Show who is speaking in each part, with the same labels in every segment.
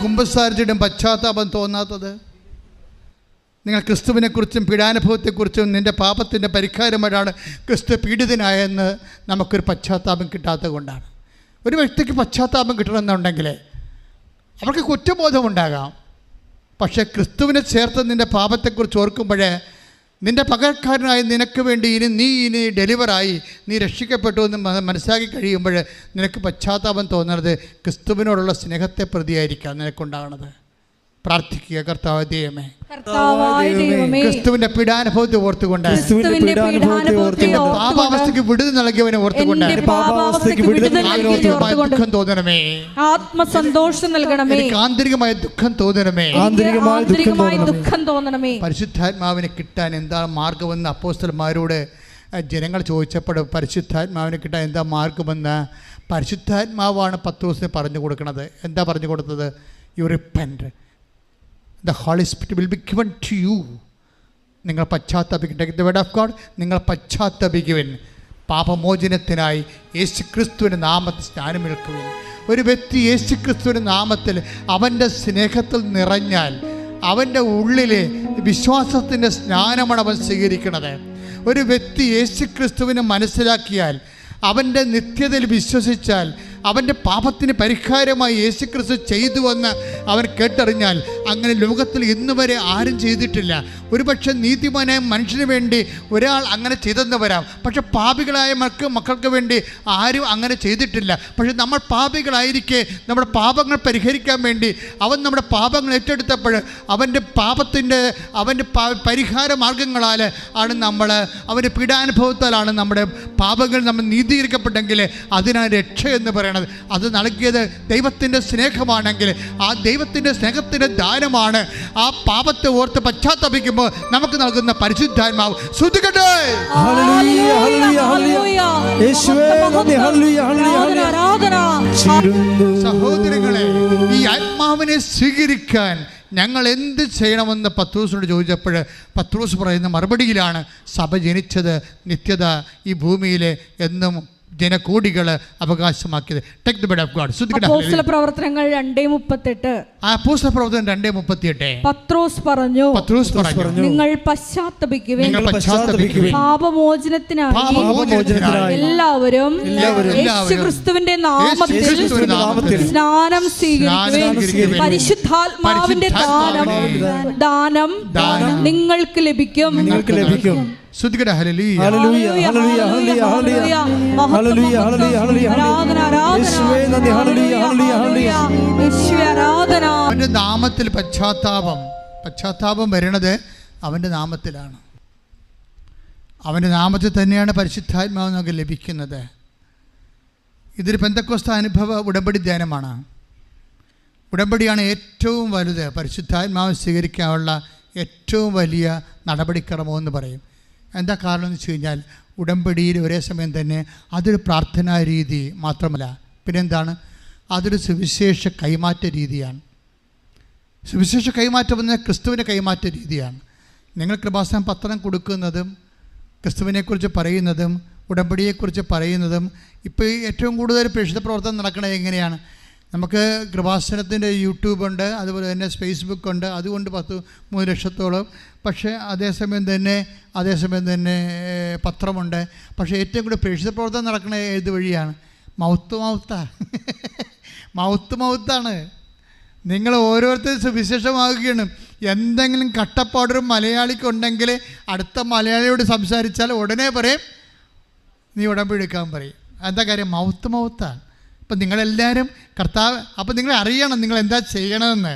Speaker 1: കുമ്പസാരിച്ചിട്ടും പശ്ചാത്താപം തോന്നാത്തത്? നിങ്ങൾ ക്രിസ്തുവിനെക്കുറിച്ചും പീഡാനുഭവത്തെക്കുറിച്ചും നിൻ്റെ പാപത്തിൻ്റെ പരിഹാരമായിട്ടാണ് ക്രിസ്തു പീഡിതനായെന്ന് നമുക്കൊരു പശ്ചാത്താപം കിട്ടാത്തത് കൊണ്ടാണ്. ഒരു വ്യക്തിക്ക് പശ്ചാത്താപം കിട്ടണമെന്നുണ്ടെങ്കിൽ അവർക്ക് കുറ്റബോധമുണ്ടാകാം. പക്ഷേ ക്രിസ്തുവിനെ ചേർത്ത് നിൻ്റെ പാപത്തെക്കുറിച്ച് ഓർക്കുമ്പോഴേ നിൻ്റെ പകരക്കാരനായി നിനക്ക് വേണ്ടി ഇനി ഡെലിവറായി നീ രക്ഷിക്കപ്പെട്ടു എന്ന് മനസ്സിലാക്കി കഴിയുമ്പോൾ നിനക്ക് പശ്ചാത്താപം തോന്നുന്നത് ക്രിസ്തുവിനോടുള്ള സ്നേഹത്തെ പ്രതിയായിരിക്കാം നിനക്കുണ്ടാകുന്നത്. പ്രാർത്ഥിക്കുക, കർത്താവായ ദൈവമേ, ക്രിസ്തുവിന്റെ പീഡാനുഭവത്തെ ഓർത്തുകൊണ്ട് പാപാവസ്ഥയ്ക്ക് വിടുതൽ നൽകിയവനെ ഓർത്തുകൊണ്ട് ദുഃഖം തോന്നണമേ,
Speaker 2: ആത്മസന്തോഷം നൽകണമേ,
Speaker 1: ആന്തരികമായ ദുഃഖം തോന്നണമേ,
Speaker 2: ദുഃഖം തോന്നണമേ.
Speaker 1: പരിശുദ്ധാത്മാവിനെ കിട്ടാൻ എന്താ മാർഗമെന്ന് അപ്പോസ്തലന്മാരോട് ജനങ്ങൾ ചോദിച്ചപ്പോൾ പരിശുദ്ധാത്മാവിനെ കിട്ടാൻ എന്താ മാർഗമെന്ന് പരിശുദ്ധാത്മാവാണ് പത്രോസിനെ പറഞ്ഞു കൊടുക്കുന്നത്. എന്താ പറഞ്ഞു കൊടുത്തത്? You repent, the Holy Spirit will be given to you. നിങ്ങൾ പശ്ചാത്തപിക്കട്ടെ. The word of God, നിങ്ങൾ പശ്ചാത്തപിക്കുവിൻ, പാപമോചനത്തിനായി യേശുക്രിസ്തുവിൻ്റെ നാമത്തിൽ സ്നാനമേൽക്കുവിൻ. ഒരു വ്യക്തി യേശുക്രിസ്തുവിൻ്റെ നാമത്തിൽ അവൻ്റെ സ്നേഹത്തിൽ നിറഞ്ഞാൽ അവൻ്റെ ഉള്ളിലെ വിശ്വാസത്തിൻ്റെ സ്നാനമാണ് അവൻ സ്വീകരിക്കുന്നത്. ഒരു വ്യക്തി യേശുക്രിസ്തുവിനെ മനസ്സിലാക്കിയാൽ, അവൻ്റെ നിത്യതയിൽ വിശ്വസിച്ചാൽ, അവൻ്റെ പാപത്തിന് പരിഹാരമായി യേശുക്രിസ്തു ചെയ്തുവെന്ന് അവൻ കേട്ടറിഞ്ഞാൽ, അങ്ങനെ ലോകത്തിൽ ഇന്ന് വരെ ആരും ചെയ്തിട്ടില്ല. ഒരുപക്ഷെ നീതിമാനായ മനുഷ്യന് വേണ്ടി ഒരാൾ അങ്ങനെ ചെയ്തെന്ന് വരാം, പക്ഷെ പാപികളായ മക്കൾക്ക് വേണ്ടി ആരും അങ്ങനെ ചെയ്തിട്ടില്ല. പക്ഷെ നമ്മൾ പാപികളായിരിക്കെ നമ്മുടെ പാപങ്ങൾ പരിഹരിക്കാൻ വേണ്ടി അവൻ നമ്മുടെ പാപങ്ങൾ ഏറ്റെടുത്തപ്പോൾ അവൻ്റെ പരിഹാര മാർഗങ്ങളാൽ ആണ് അവൻ്റെ പീഡാനുഭവത്താലാണ് നമ്മുടെ പാപങ്ങൾ നമ്മൾ നീതീകരിക്കപ്പെട്ടെങ്കിൽ അതിനാണ് രക്ഷ എന്ന് പറയുന്നത്. അത് നൽകിയത് ദൈവത്തിൻ്റെ സ്നേഹമാണെങ്കിൽ ആ ദൈവത്തിൻ്റെ സ്നേഹത്തിൻ്റെ ദാനമാണ് ആ പാപത്തെ ഓർത്ത് പശ്ചാത്തപിക്കുമ്പോൾ നമുക്ക് നൽകുന്ന പരിശുദ്ധാത്മാവ്. ശ്രദ്ധിക്കട്ടെ. സഹോദരങ്ങളെ, ഈ ആത്മാവിനെ സ്വീകരിക്കാൻ ഞങ്ങൾ എന്ത് ചെയ്യണമെന്ന് പത്രോസിനോട് ചോദിച്ചപ്പോൾ പത്രോസ് പറയുന്ന മറുപടിയിലാണ് സഭ ജനിച്ചത്, നിത്യത ഈ ഭൂമിയിൽ എന്നും ജനകോടികൾ അവകാശമാക്കിയത്. Take the word of God.
Speaker 2: അപ്പോസ്തലപ്രവർത്തനങ്ങൾ 2:38.
Speaker 1: അപ്പോസ്തലപ്രവർത്തനം 2:38.
Speaker 2: പത്രോസ് പറഞ്ഞു, നിങ്ങൾ പശ്ചാത്തപിക്കുവിൻ, പാപമോചനത്തിനായി എല്ലാവരും യേശുക്രിസ്തുവിന്റെ നാമത്തിൽ സ്നാനം സ്വീകരിക്കുവിൻ. പരിശുദ്ധാത്മാവിന്റെ ദാനം നിങ്ങൾക്ക് ലഭിക്കും. അവന്റെ നാമത്തിൽ പശ്ചാത്താപം വരുന്നത് അവന്റെ നാമത്തിലാണ്. അവന്റെ നാമത്തിൽ തന്നെയാണ് പരിശുദ്ധാത്മാവ് നമുക്ക് ലഭിക്കുന്നത്. ഇതൊരു പെന്തക്കോസ്ത അനുഭവ ഉടമ്പടി ധ്യാനമാണ്. ഉടമ്പടിയാണ് ഏറ്റവും വലുത്. പരിശുദ്ധാത്മാവ് സ്വീകരിക്കാനുള്ള ഏറ്റവും വലിയ നടപടിക്രമമെന്ന് പറയും. എന്താ കാരണം എന്ന് വെച്ച് കഴിഞ്ഞാൽ, ഉടമ്പടിയിൽ ഒരേ സമയം തന്നെ അതൊരു പ്രാർത്ഥനാ രീതി മാത്രമല്ല, പിന്നെന്താണ്, അതൊരു സുവിശേഷ കൈമാറ്റ രീതിയാണ്. സുവിശേഷ കൈമാറ്റം എന്ന ക്രിസ്തുവിൻ്റെ കൈമാറ്റ രീതിയാണ്. നിങ്ങൾ കൃപാസനം പത്രം കൊടുക്കുന്നതും ക്രിസ്തുവിനെക്കുറിച്ച് പറയുന്നതും ഉടമ്പടിയെക്കുറിച്ച് പറയുന്നതും ഇപ്പോൾ ഏറ്റവും കൂടുതൽ പ്രേക്ഷിത പ്രവർത്തനം നടക്കുന്നത് എങ്ങനെയാണ്? നമുക്ക് കൃപാസനത്തിൻ്റെ യൂട്യൂബുണ്ട്, അതുപോലെ തന്നെ ഫേസ്ബുക്കുണ്ട്, അതുകൊണ്ട് 3 ലക്ഷത്തോളം. പക്ഷേ അതേസമയം തന്നെ പത്രമുണ്ട്. പക്ഷേ ഏറ്റവും കൂടുതൽ പ്രേക്ഷിത പ്രവർത്തനം നടക്കുന്നത് ഏത് വഴിയാണ്? മൗത്താണ്. നിങ്ങൾ ഓരോരുത്തരും സുവിശേഷമാകുകയാണ്. എന്തെങ്കിലും കട്ടപ്പാടൊരു മലയാളിക്കുണ്ടെങ്കിൽ അടുത്ത മലയാളിയോട് സംസാരിച്ചാൽ ഉടനെ പറയും നീ ഉടമ്പടി എടുക്കാൻ പറയും. എന്താ കാര്യം? മൗത്താണ്. അപ്പം നിങ്ങളെല്ലാവരും കർത്താവ്, അപ്പം നിങ്ങൾ അറിയണം നിങ്ങൾ എന്താ ചെയ്യണമെന്ന്.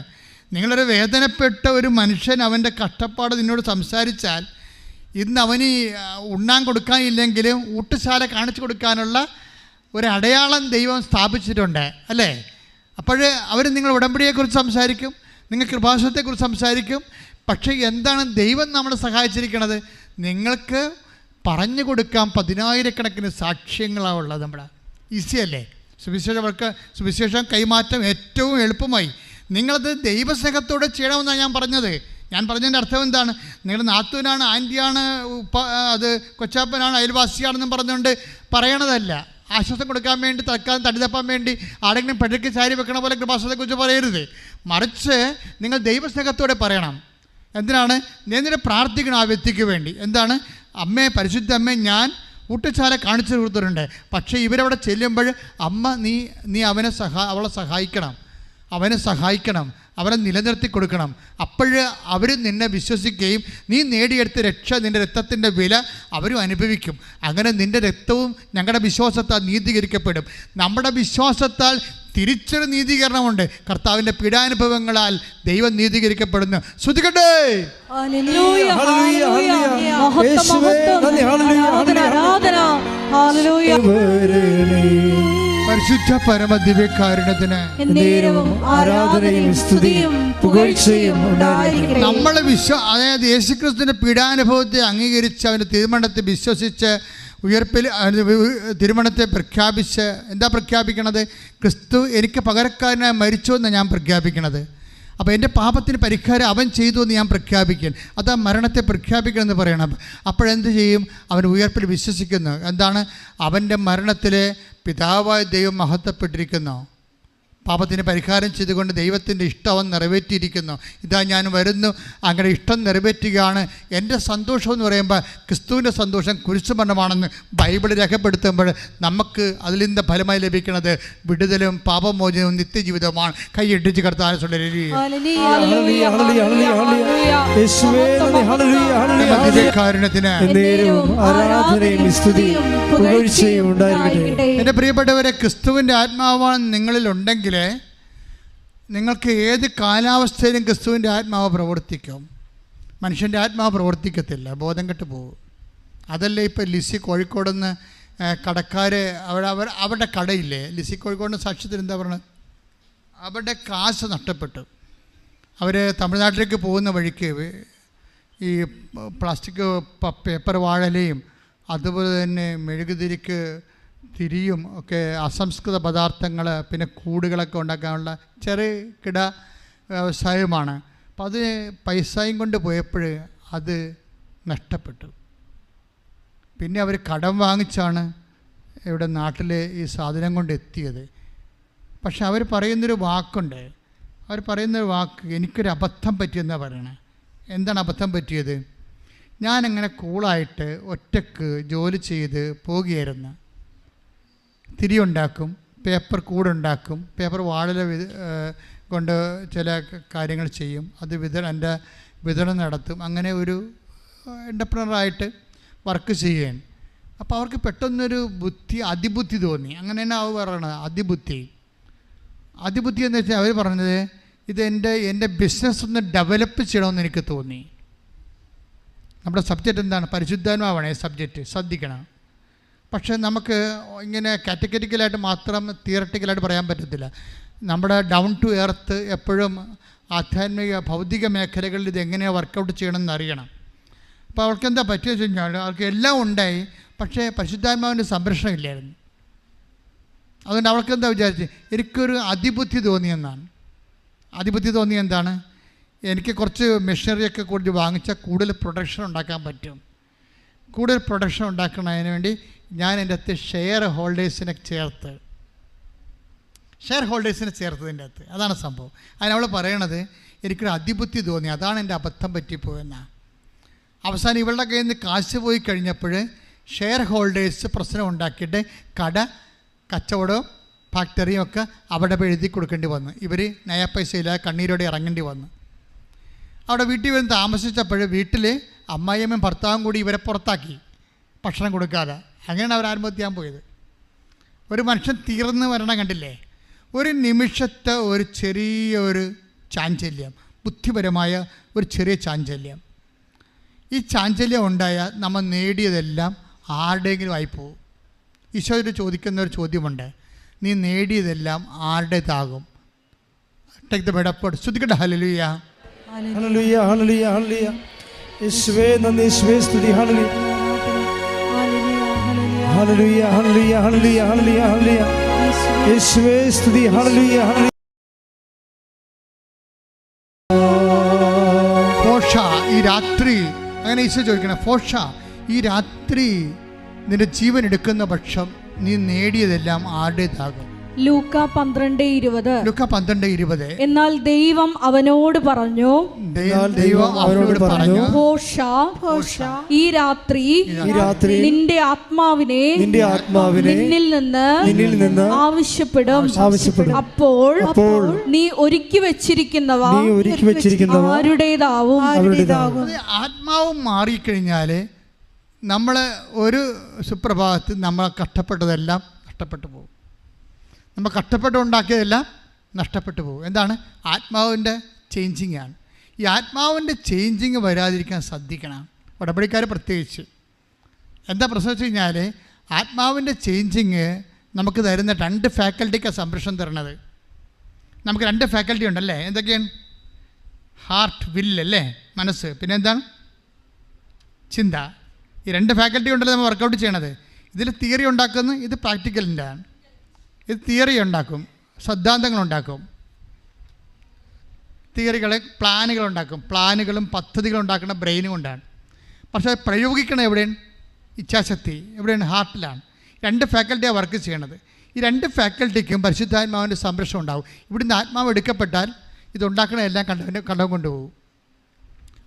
Speaker 2: നിങ്ങളൊരു വേദനപ്പെട്ട ഒരു മനുഷ്യൻ അവൻ്റെ കഷ്ടപ്പാട് നിന്നോട് സംസാരിച്ചാൽ, ഇന്ന് അവന് ഉണ്ണാൻ കൊടുക്കാനില്ലെങ്കിലും ഊട്ടുശാല കാണിച്ചു കൊടുക്കാനുള്ള ഒരു അടയാളം ദൈവം സ്ഥാപിച്ചിട്ടുണ്ട്, അല്ലേ? അപ്പോൾ അവർ നിങ്ങൾ ഉടമ്പടിയെക്കുറിച്ച് സംസാരിക്കും, നിങ്ങൾ കൃപാസനത്തെക്കുറിച്ച് സംസാരിക്കും. പക്ഷേ എന്താണ് ദൈവം നമ്മളെ സഹായിച്ചിരിക്കുന്നത്? നിങ്ങൾക്ക് പറഞ്ഞു കൊടുക്കാൻ 10,000 സാക്ഷ്യങ്ങളാണ് ഉള്ളത്. നമ്മുടെ ഈസിയല്ലേ സുവിശേഷം കൈമാറ്റം ഏറ്റവും എളുപ്പമായി. നിങ്ങളത് ദൈവസ്നേഹത്തോടെ ചെയ്യണമെന്നാണ് ഞാൻ പറഞ്ഞത്. ഞാൻ പറഞ്ഞതിൻ്റെ അർത്ഥം എന്താണ്? നിങ്ങളുടെ നാത്തൂനാണ്, ആൻറ്റിയാണ്, അത് കൊച്ചാപ്പനാണ്, അയൽവാസിയാണെന്നും പറഞ്ഞുകൊണ്ട് പറയണതല്ല.
Speaker 1: ആശ്വാസം കൊടുക്കാൻ വേണ്ടി തൽക്കാലം തടി തപ്പാൻ വേണ്ടി ആരെങ്കിലും പെടയ്ക്ക് ചാരി വെക്കണ പോലെ കൃപാസനത്തെക്കുറിച്ച് പറയരുത്. മറിച്ച് നിങ്ങൾ ദൈവസ്നേഹത്തോടെ പറയണം. എന്തിനാണ്? നീ പ്രാർത്ഥിക്കണം ആ വ്യക്തിക്ക് വേണ്ടി. എന്താണ്? അമ്മേ, പരിശുദ്ധ അമ്മേ, ഞാൻ ഊട്ടുശാല കാണിച്ചു കൊടുത്തിട്ടുണ്ട്, പക്ഷേ ഇവരവിടെ ചെല്ലുമ്പോൾ അമ്മ നീ അവളെ സഹായിക്കണം, അവനെ നിലനിർത്തി കൊടുക്കണം. അപ്പോഴ് അവർ നിന്നെ വിശ്വസിക്കുകയും നീ നേടിയെടുത്ത രക്ഷ, നിൻ്റെ രക്തത്തിൻ്റെ വില അവരും അനുഭവിക്കും. അങ്ങനെ നിൻ്റെ രക്തവും ഞങ്ങളുടെ വിശ്വാസത്താൽ നീതീകരിക്കപ്പെടും. നമ്മുടെ വിശ്വാസത്താൽ തിരിച്ചൊരു നീതീകരണമുണ്ട്. കർത്താവിൻ്റെ പീഡാനുഭവങ്ങളാൽ ദൈവം നീതീകരിക്കപ്പെടുന്നു. ശ്രുതികട്ടെ. പരിശുദ്ധ പരമ ദിവ്യകാരുണ്യത്തിന്
Speaker 3: ആരാധനയും സ്തുതിയും പുകഴ്ചയും ഉണ്ടായിരിക്കട്ടെ.
Speaker 1: നമ്മളെ അതായത് യേശുക്രിസ്തുവിന്റെ പീഡാനുഭവത്തെ അംഗീകരിച്ച് അവൻ്റെ തീരുമാനത്തെ വിശ്വസിച്ച് ഉയർപ്പിൽ തിരുമണത്തെ പ്രഖ്യാപിച്ച് എന്താ പ്രഖ്യാപിക്കണത്? ക്രിസ്തു എനിക്ക് പകരക്കാരനായി മരിച്ചു എന്ന് ഞാൻ പ്രഖ്യാപിക്കണത്. അപ്പോൾ എൻ്റെ പാപത്തിന് പരിഹാരം അവൻ ചെയ്തു എന്ന് ഞാൻ പ്രഖ്യാപിക്കും. അതാ മരണത്തെ പ്രഖ്യാപിക്കണമെന്ന് പറയണം. അപ്പോഴെന്ത് ചെയ്യും? അവൻ ഉയർപ്പിൽ വിശ്വസിക്കുന്നു. എന്താണ്? അവൻ്റെ മരണത്തിൽ പിതാവായ ദൈവം മഹത്വപ്പെട്ടിരിക്കുന്നു. പാപത്തിന് പരിഹാരം ചെയ്തുകൊണ്ട് ദൈവത്തിൻ്റെ ഇഷ്ടം അവൻ നിറവേറ്റിയിരിക്കുന്നു. ഇതാ ഞാൻ വരുന്നു, അങ്ങനെ ഇഷ്ടം നിറവേറ്റുകയാണ്. എൻ്റെ സന്തോഷം എന്ന് പറയുമ്പോൾ ക്രിസ്തുവിൻ്റെ സന്തോഷം കുരിശുമരണമാണെന്ന് ബൈബിൾ രേഖപ്പെടുത്തുമ്പോൾ നമുക്ക് അതിൽ നിന്ന് ഫലമായി ലഭിക്കുന്നത് വിടുതലും പാപമോചനവും നിത്യജീവിതവുമാണ്. കൈയിട്ടിച്ച് കർത്താവിനെ എൻ്റെ പ്രിയപ്പെട്ടവരെ, ക്രിസ്തുവിൻ്റെ ആത്മാവാണ് നിങ്ങളിലുണ്ടെങ്കിൽ നിങ്ങൾക്ക് ഏത് കാലാവസ്ഥയിലും ക്രിസ്തുവിൻ്റെ ആത്മാവ് പ്രവർത്തിക്കും. മനുഷ്യൻ്റെ ആത്മാവ് പ്രവർത്തിക്കത്തില്ല, ബോധം കെട്ട് പോകും. അതല്ലേ ഇപ്പോൾ ലിസി കോഴിക്കോട് നിന്ന് കടക്കാർ അവരുടെ കടയില്ലേ, ലിസി കോഴിക്കോടിൻ്റെ സാക്ഷ്യത്തിൽ എന്താ പറയുന്നത്? അവരുടെ കാശ് നഷ്ടപ്പെട്ടു. അവർ തമിഴ്നാട്ടിലേക്ക് പോകുന്ന വഴിക്ക് ഈ പ്ലാസ്റ്റിക് പേപ്പർ വാഴലയും അതുപോലെ തന്നെ മെഴുകുതിരിക്ക് തിരിയും ഒക്കെ അസംസ്കൃത പദാർത്ഥങ്ങൾ, പിന്നെ കൂടുകളൊക്കെ ഉണ്ടാക്കാനുള്ള ചെറുകിട വ്യവസായമാണ്. അപ്പം അത് പൈസയും കൊണ്ട് പോയപ്പോൾ അത് നഷ്ടപ്പെട്ടു. പിന്നെ അവർ കടം വാങ്ങിച്ചാണ് ഇവിടെ നാട്ടിൽ ഈ സാധനം കൊണ്ട് എത്തിയത്. പക്ഷെ അവർ പറയുന്നൊരു വാക്കുണ്ട്, എനിക്കൊരു അബദ്ധം പറ്റിയെന്നാണ് പറയണേ. എന്താണ് അബദ്ധം പറ്റിയത്? ഞാനങ്ങനെ കൂളായിട്ട് ഒറ്റക്ക് ജോലി ചെയ്ത് പോകുകയായിരുന്നു. തിരിയുണ്ടാക്കും, പേപ്പർ കൂടുണ്ടാക്കും, പേപ്പർ വാഴല കൊണ്ട് ചില കാര്യങ്ങൾ ചെയ്യും, അത് എൻ്റെ വിതരണം നടത്തും. അങ്ങനെ ഒരു എൻ്റർപ്രനറായിട്ട് വർക്ക് ചെയ്യുകയാണ്. അപ്പോൾ അവർക്ക് പെട്ടെന്നൊരു അതിബുദ്ധി തോന്നി. അങ്ങനെ തന്നെ അവർ പറയണത് അതിബുദ്ധി എന്ന് വെച്ചാൽ അവർ പറഞ്ഞത്, ഇത് എൻ്റെ ബിസിനസ് ഒന്ന് ഡെവലപ്പ് ചെയ്യണമെന്ന് എനിക്ക് തോന്നി. നമ്മുടെ സബ്ജക്റ്റ് എന്താണ്? പരിശുദ്ധാത്മാവാണ് സബ്ജക്റ്റ്, ശ്രദ്ധിക്കണം. പക്ഷേ നമുക്ക് ഇങ്ങനെ കാറ്റഗറിക്കലായിട്ട് മാത്രം തിയറട്ടിക്കലായിട്ട് പറയാൻ പറ്റത്തില്ല. നമ്മുടെ ഡൗൺ ടു എർത്ത് എപ്പോഴും ആധ്യാത്മിക ഭൗതിക മേഖലകളിൽ ഇത് എങ്ങനെയാണ് വർക്കൗട്ട് ചെയ്യണമെന്ന് അറിയണം. അപ്പോൾ അവർക്ക് എന്താ പറ്റിയെന്ന് വെച്ച് കഴിഞ്ഞാൽ അവർക്ക് എല്ലാം ഉണ്ടായി, പക്ഷേ പരിശുദ്ധാത്മാവിൻ്റെ സംരക്ഷണം ഇല്ലായിരുന്നു. അതുകൊണ്ട് അവർക്ക് എന്താ വിചാരിച്ച്, എനിക്കൊരു അതിബുദ്ധി തോന്നിയെന്നാണ്. അതിബുദ്ധി തോന്നിയ എന്താണ്? എനിക്ക് കുറച്ച് മെഷീനറിയൊക്കെ കൂടി വാങ്ങിച്ചാൽ കൂടുതൽ പ്രൊഡക്ഷൻ ഉണ്ടാക്കാൻ പറ്റും. കൂടുതൽ പ്രൊഡക്ഷൻ ഉണ്ടാക്കുന്നതിന് വേണ്ടി ഞാൻ എൻ്റെ അകത്ത് ഷെയർ ഹോൾഡേഴ്സിനെ ചേർത്തതിൻ്റെ അകത്ത്. അതാണ് സംഭവം. അതിനവൾ പറയണത് എനിക്കൊരു അതിബുദ്ധി തോന്നി, അതാണ് എൻ്റെ അബദ്ധം പറ്റിപ്പോയെന്നാണ്. അവസാനം ഇവളുടെ കയ്യിൽ നിന്ന് കാശ് പോയി കഴിഞ്ഞപ്പോൾ ഷെയർ ഹോൾഡേഴ്സ് പ്രശ്നം ഉണ്ടാക്കിയിട്ട് കച്ചവടവും ഫാക്ടറിയും ഒക്കെ അവിടെ എഴുതി കൊടുക്കേണ്ടി വന്നു. ഇവർ നയാ പൈസയില്ലാതെ കണ്ണീരോടെ ഇറങ്ങേണ്ടി വന്നു. അവിടെ വീട്ടിൽ വന്ന് താമസിച്ചപ്പോൾ വീട്ടിൽ അമ്മായിയമ്മയും ഭർത്താവും കൂടി ഇവരെ പുറത്താക്കി, ഭക്ഷണം കൊടുക്കാതെ. അങ്ങനെയാണ് അവർ ആത്മഹത്യ ചെയ്യാൻ പോയത്. ഒരു മനുഷ്യൻ തീർന്ന് വരണം കണ്ടില്ലേ? ഒരു നിമിഷത്തെ ഒരു ചെറിയൊരു ചാഞ്ചല്യം, ബുദ്ധിപരമായ ഒരു ചെറിയ ചാഞ്ചല്യം. ഈ ചാഞ്ചല്യം ഉണ്ടായാൽ നമ്മൾ നേടിയതെല്ലാം ആരുടെയെങ്കിലും ആയിപ്പോവും. ഈശോയോട് ചോദിക്കുന്ന ഒരു ചോദ്യമുണ്ട്, നീ നേടിയതെല്ലാം ആരുടേതാകും? Take the bed up. ശ്രുതിക്കട്ടെ. Hallelujah,
Speaker 3: hallelujah, hallelujah, hallelujah. യേശുവേ നന്ദി, യേശുവേ സ്തുതി. Hallelujah, hallelujah, hallelujah, hallelujah, hallelujah, hallelujah. യേശുവേ സ്തുതി. Hallelujah, hallelujah.
Speaker 1: ഫോഷ, ഈ രാത്രി അങ്ങനെ ഈശോ ചോദിക്കണം, ഫോഷ, ഈ രാത്രി നിന്റെ ജീവൻ എടുക്കുന്ന പക്ഷം
Speaker 2: നീ നേടിയതെല്ലാം ആരുടേതാകും?
Speaker 4: ലൂക്ക 12:20.
Speaker 2: ലൂക്ക 12:20.
Speaker 4: എന്നാൽ ദൈവം അവനോട് പറഞ്ഞു,
Speaker 2: ദൈവം അവനോട് പറഞ്ഞു,
Speaker 4: ഹോഷ, ഈ രാത്രി നിന്റെ ആത്മാവിനെ നിന്നിൽ നിന്ന് ആവശ്യപ്പെടും. അപ്പോൾ നീ ഒരുക്കി വെച്ചിരിക്കുന്നവ ആരുടേതാവും.
Speaker 2: ആത്മാവ് മാറിക്കഴിഞ്ഞാൽ നമ്മൾ ഒരു സുപ്രഭാതത്തിൽ നമ്മളെ കഷ്ടപ്പെട്ടതെല്ലാം നഷ്ടപ്പെട്ടു പോകും. നമ്മൾ കഷ്ടപ്പെട്ടുണ്ടാക്കിയതെല്ലാം നഷ്ടപ്പെട്ടു പോകും. എന്താണ്? ആത്മാവിൻ്റെ ചേഞ്ചിങ് ആണ്. ഈ ആത്മാവിൻ്റെ ചേഞ്ചിങ് വരാതിരിക്കാൻ ശ്രദ്ധിക്കണം, ഉടമ്പടിക്കാർ പ്രത്യേകിച്ച്. എന്താ പ്രശ്നം വെച്ച് കഴിഞ്ഞാൽ ആത്മാവിൻ്റെ ചേഞ്ചിങ് നമുക്ക് തരുന്ന 2 ഫാക്കൽറ്റിക്കാണ് സംരക്ഷണം തരുന്നത്. നമുക്ക് 2 ഫാക്കൽറ്റി ഉണ്ടല്ലേ? എന്തൊക്കെയാണ്? ഹാർട്ട്, വില്ല് അല്ലേ, മനസ്സ്, പിന്നെ എന്താണ്? ചിന്ത. ഈ 2 ഫാക്കൽറ്റി ഉണ്ടല്ലോ നമ്മൾ വർക്കൗട്ട് ചെയ്യണത്. ഇതിൽ തിയറി ഉണ്ടാക്കുന്നു, ഇത് പ്രാക്ടിക്കലിൻ്റെ ആണ്. ഇത് തിയറി ഉണ്ടാക്കും, സിദ്ധാന്തങ്ങളുണ്ടാക്കും, തിയറികളെ പ്ലാനുകളുണ്ടാക്കും. പ്ലാനുകളും പദ്ധതികളും ഉണ്ടാക്കുന്ന ബ്രെയിനും കൊണ്ടാണ്. പക്ഷേ പ്രയോഗിക്കണം എവിടെയാണ്? ഇച്ഛാശക്തി എവിടെയാണ്? ഹാർട്ടിലാണ്. 2 ഫാക്കൽറ്റിയാണ് വർക്ക് ചെയ്യണത്. ഈ 2 ഫാക്കൽറ്റിക്കും പരിശുദ്ധാത്മാവിൻ്റെ സംരക്ഷണം ഉണ്ടാവും. ഇവിടുന്ന് ആത്മാവ് എടുക്കപ്പെട്ടാൽ ഇതുണ്ടാക്കണ എല്ലാം കണ്ടം കൊണ്ടുപോകും.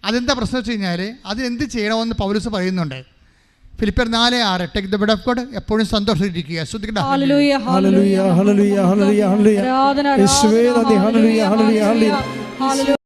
Speaker 2: അതെന്താ പ്രശ്നം വെച്ച് കഴിഞ്ഞാൽ അതിനെന്ത് ചെയ്യണമെന്ന് പൗലോസ് പറയുന്നുണ്ട്. ഫിലിപ്പിയർ 4:6 take the bread of God, എപ്പോഴും സന്തോഷിച്ചിരിക്കുക. ശ്രദ്ധിക്കട്ടെ.
Speaker 3: Hallelujah hallelujah hallelujah hallelujah hallelujah യേശുവേ നന്ദി. Hallelujah hallelujah hallelujah.